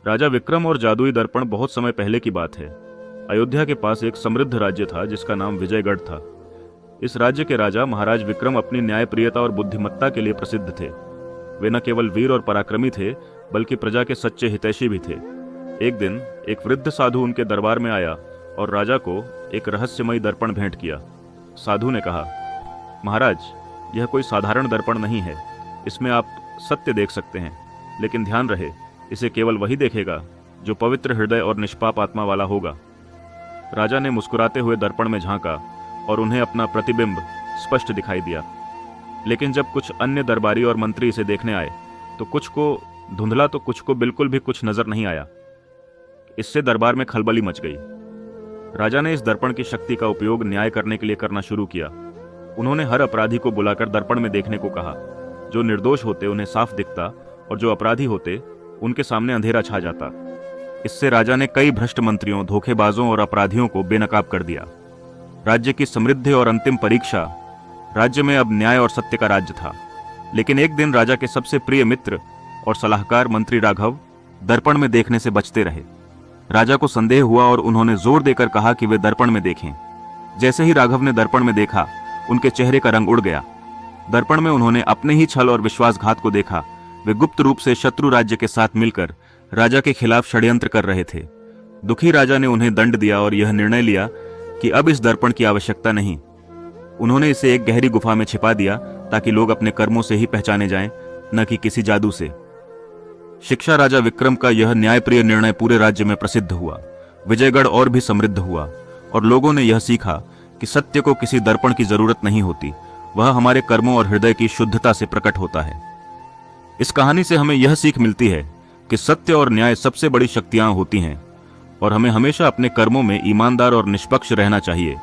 राजा विक्रम और जादुई दर्पण बहुत समय पहले की बात है। अयोध्या के पास एक समृद्ध राज्य था जिसका नाम विजयगढ़ था। इस राज्य के राजा महाराज विक्रम अपनी न्यायप्रियता और बुद्धिमत्ता के लिए प्रसिद्ध थे। वे न केवल वीर और पराक्रमी थे, बल्कि प्रजा के सच्चे हितैषी भी थे। एक दिन एक वृद्ध साधु उनके दरबार में आया और राजा को एक रहस्यमयी दर्पण भेंट किया। साधु ने कहा, महाराज, यह कोई साधारण दर्पण नहीं है। इसमें आप सत्य देख सकते हैं, लेकिन ध्यान रहे, इसे केवल वही देखेगा जो पवित्र हृदय और निष्पाप आत्मा वाला होगा। राजा ने मुस्कुराते हुए दर्पण में झांका और उन्हें अपना प्रतिबिंब स्पष्ट दिखाई दिया। लेकिन जब कुछ अन्य दरबारी और मंत्री इसे देखने आए तो कुछ को धुंधला तो कुछ को बिल्कुल भी कुछ नजर नहीं आया। इससे दरबार में खलबली मच गई। राजा ने इस दर्पण की शक्ति का उपयोग न्याय करने के लिए करना शुरू किया। उन्होंने हर अपराधी को बुलाकर दर्पण में देखने को कहा। जो निर्दोष होते उन्हें साफ दिखता और जो अपराधी होते उनके सामने अंधेरा छा जाता। इससे राजा ने कई भ्रष्ट मंत्रियों, धोखेबाजों और अपराधियों को बेनकाब कर दिया। राज्य की समृद्धि और अंतिम परीक्षा, राज्य में अब न्याय और सत्य का राज्य था। लेकिन एक दिन राजा के सबसे प्रिय मित्र और सलाहकार मंत्री राघव दर्पण में देखने से बचते रहे। राजा को संदेह हुआ और उन्होंने जोर देकर कहा कि वे दर्पण में देखें। जैसे ही राघव ने दर्पण में देखा, उनके चेहरे का रंग उड़ गया। दर्पण में उन्होंने अपने ही छल और विश्वासघात को देखा। वे गुप्त रूप से शत्रु राज्य के साथ मिलकर राजा के खिलाफ षड्यंत्र कर रहे थे। दुखी राजा ने उन्हें दंड दिया और यह निर्णय लिया कि अब इस दर्पण की आवश्यकता नहीं। उन्होंने इसे एक गहरी गुफा में छिपा दिया ताकि लोग अपने कर्मों से ही पहचाने जाएं, न कि किसी जादू से। शिक्षा राजा विक्रम का यह न्यायप्रिय निर्णय पूरे राज्य में प्रसिद्ध हुआ। विजयगढ़ और भी समृद्ध हुआ और लोगों ने यह सीखा कि सत्य को किसी दर्पण की जरूरत नहीं होती, वह हमारे कर्मों और हृदय की शुद्धता से प्रकट होता है। इस कहानी से हमें यह सीख मिलती है कि सत्य और न्याय सबसे बड़ी शक्तियां होती हैं और हमें हमेशा अपने कर्मों में ईमानदार और निष्पक्ष रहना चाहिए।